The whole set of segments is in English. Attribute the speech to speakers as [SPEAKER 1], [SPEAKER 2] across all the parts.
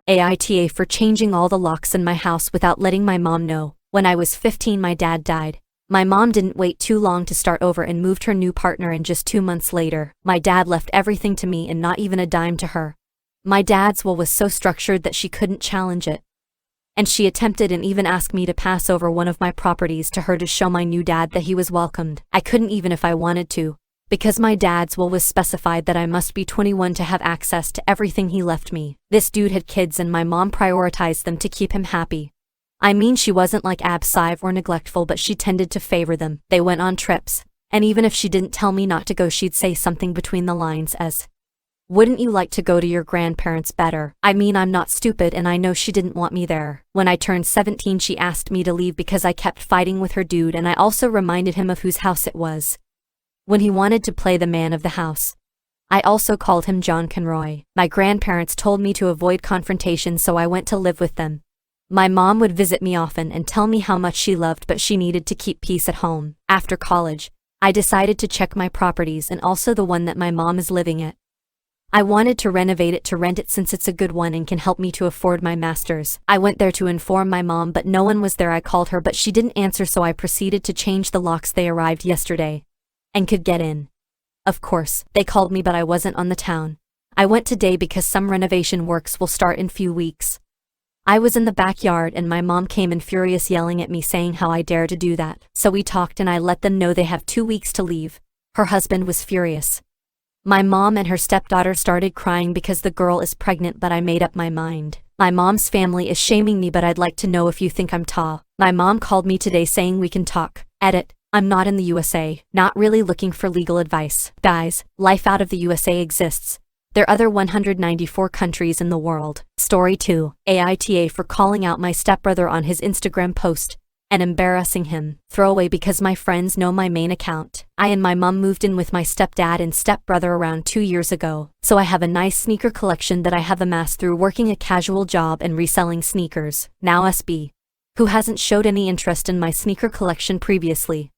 [SPEAKER 1] AITA for changing all the locks in my house without letting my mom know. When I was 15, my dad died. My mom didn't wait too long to start over and moved her new partner in just 2 months later. My dad left everything to me and not even a dime to her. My dad's will was so structured that she couldn't challenge it. And she attempted and even asked me to pass over one of my properties to her to show my new dad that he was welcomed. I couldn't even if I wanted to, because my dad's will was specified that I must be 21 to have access to everything he left me. This dude had kids and my mom prioritized them to keep him happy. I mean, she wasn't like abusive or neglectful, but she tended to favor them. They went on trips, and even if she didn't tell me not to go, she'd say something between the lines as, "Wouldn't you like to go to your grandparents better?" I mean, I'm not stupid and I know she didn't want me there. When I turned 17, she asked me to leave because I kept fighting with her dude, and I also reminded him of whose house it was when he wanted to play the man of the house. I also called him John Conroy. My grandparents told me to avoid confrontation, so I went to live with them. My mom would visit me often and tell me how much she loved, but she needed to keep peace at home. After college, I decided to check my properties and also the one that my mom is living at. I wanted to renovate it to rent it since it's a good one and can help me to afford my master's. I went there to inform my mom, but no one was there. I called her, but she didn't answer, so I proceeded to change the locks. They arrived yesterday and could get in. Of course, they called me, but I wasn't on the town. I went today because some renovation works will start in few weeks. I was in the backyard and my mom came in furious, yelling at me saying how I dare to do that. So we talked and I let them know they have 2 weeks to leave. Her husband was furious. My mom and her stepdaughter started crying because the girl is pregnant, but I made up my mind. My mom's family is shaming me, but I'd like to know if you think I'm tall. My mom called me today saying we can talk. Edit. I'm not in the USA, not really looking for legal advice. Guys, life out of the USA exists. There are other 194 countries in the world. Story 2. AITA for calling out my stepbrother on his Instagram post and embarrassing him. Throwaway because my friends know my main account. I and my mom moved in with my stepdad and stepbrother around 2 years ago, so I have a nice sneaker collection that I have amassed through working a casual job and reselling sneakers. Now SB, who hasn't showed any interest in my sneaker collection previously,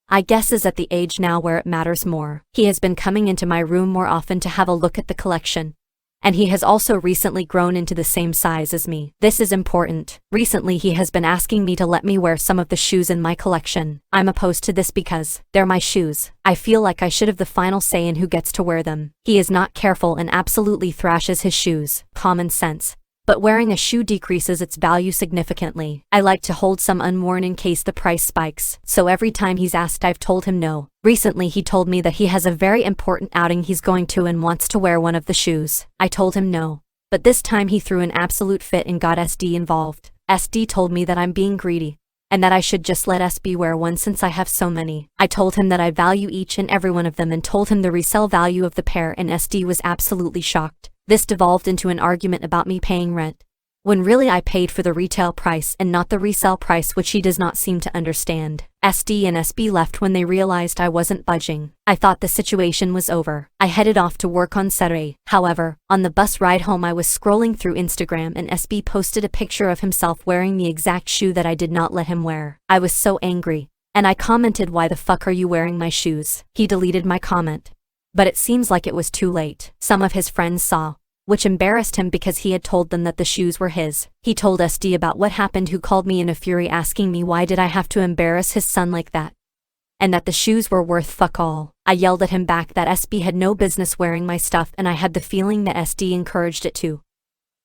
[SPEAKER 1] I guess is at the age now where it matters more. He has been coming into my room more often to have a look at the collection. And he has also recently grown into the same size as me. This is important. Recently he has been asking me to let me wear some of the shoes in my collection. I'm opposed to this because they're my shoes. I feel like I should have the final say in who gets to wear them. He is not careful and absolutely thrashes his shoes. Common sense. But wearing a shoe decreases its value significantly. I like to hold some unworn in case the price spikes, so every time he's asked I've told him no. Recently he told me that he has a very important outing he's going to and wants to wear one of the shoes. I told him no, but this time he threw an absolute fit and got SD involved. SD told me that I'm being greedy, and that I should just let SB wear one since I have so many. I told him that I value each and every one of them and told him the resale value of the pair, and SD was absolutely shocked. This devolved into an argument about me paying rent, when really I paid for the retail price and not the resale price, which he does not seem to understand. SD and SB left when they realized I wasn't budging. I thought the situation was over. I headed off to work on Saturday. However, on the bus ride home I was scrolling through Instagram and SB posted a picture of himself wearing the exact shoe that I did not let him wear. I was so angry, and I commented, "Why the fuck are you wearing my shoes?" He deleted my comment. But it seems like it was too late. Some of his friends saw, which embarrassed him because he had told them that the shoes were his. He told SD about what happened, who called me in a fury asking me why did I have to embarrass his son like that, and that the shoes were worth fuck all. I yelled at him back that SB had no business wearing my stuff, and I had the feeling that SD encouraged it too.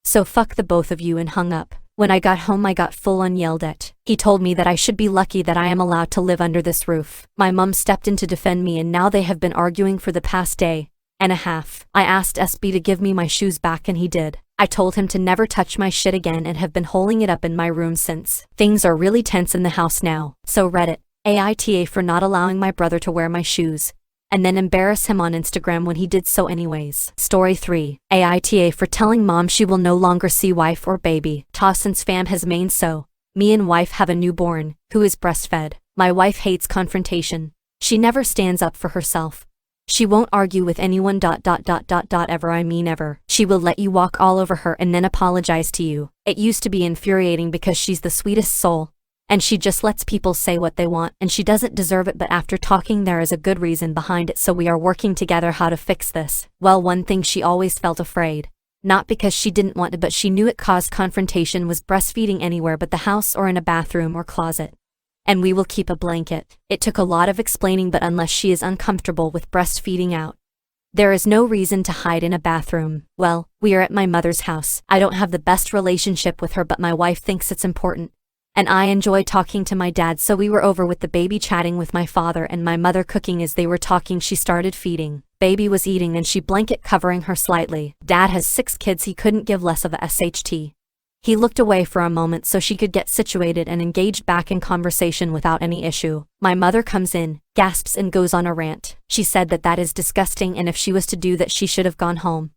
[SPEAKER 1] So fuck the both of you, and hung up. When I got home I got full on yelled at. He told me that I should be lucky that I am allowed to live under this roof. My mom stepped in to defend me, and now they have been arguing for the past day and a half. I asked SB to give me my shoes back and he did. I told him to never touch my shit again and have been holding it up in my room since. Things are really tense in the house now. So Reddit, AITA for not allowing my brother to wear my shoes, and then embarrass him on Instagram when he did so anyways. Story 3. AITA for telling mom she will no longer see wife or baby. Since fam has main, so me and wife have a newborn, who is breastfed. My wife hates confrontation. She never stands up for herself. She won't argue with anyone ... ever, I mean ever. She will let you walk all over her and then apologize to you. It used to be infuriating because she's the sweetest soul, and she just lets people say what they want, and she doesn't deserve it, but after talking there is a good reason behind it, so we are working together how to fix this. Well, one thing, she always felt afraid Not because she didn't want to, but she knew it caused confrontation was breastfeeding anywhere but the house or in a bathroom or closet. And we will keep a blanket. It took a lot of explaining, but unless she is uncomfortable with breastfeeding out, there is no reason to hide in a bathroom. Well, we are at my mother's house. I don't have the best relationship with her, but my wife thinks it's important. And I enjoy talking to my dad, so we were over with the baby chatting with my father and my mother cooking. As they were talking, she started feeding. Baby was eating and she blanket covering her slightly. Dad has 6 kids, he couldn't give less of a SHT. He looked away for a moment so she could get situated and engaged back in conversation without any issue. My mother comes in, gasps and goes on a rant. She said that is disgusting, and if she was to do that she should have gone home.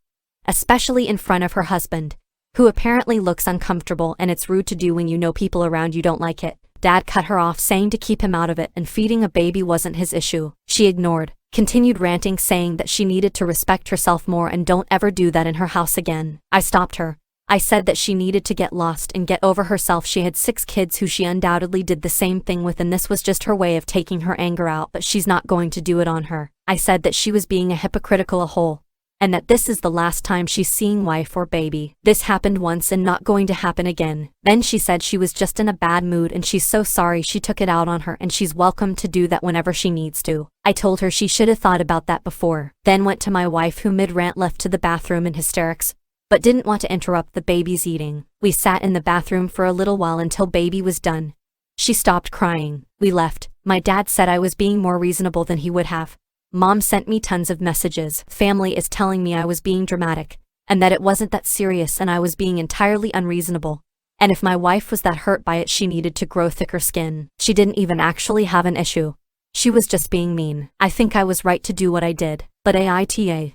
[SPEAKER 1] Especially in front of her husband, who apparently looks uncomfortable, and it's rude to do when you know people around you don't like it. Dad cut her off, saying to keep him out of it and feeding a baby wasn't his issue. She ignored, continued ranting, saying that she needed to respect herself more and don't ever do that in her house again. I stopped her. I said that she needed to get lost and get over herself. She had 6 kids who she undoubtedly did the same thing with, and this was just her way of taking her anger out, but she's not going to do it on her. I said that she was being a hypocritical whole, and that this is the last time she's seeing wife or baby. This happened once and not going to happen again. Then she said she was just in a bad mood and she's so sorry she took it out on her, and she's welcome to do that whenever she needs to. I told her she should have thought about that before. Then went to my wife, who mid-rant left to the bathroom in hysterics, but didn't want to interrupt the baby's eating. We sat in the bathroom for a little while until baby was done. She stopped crying. We left. My dad said I was being more reasonable than he would have. Mom sent me tons of messages. Family is telling me I was being dramatic, and that it wasn't that serious and I was being entirely unreasonable. And if my wife was that hurt by it, she needed to grow thicker skin. She didn't even actually have an issue. She was just being mean. I think I was right to do what I did. But AITA,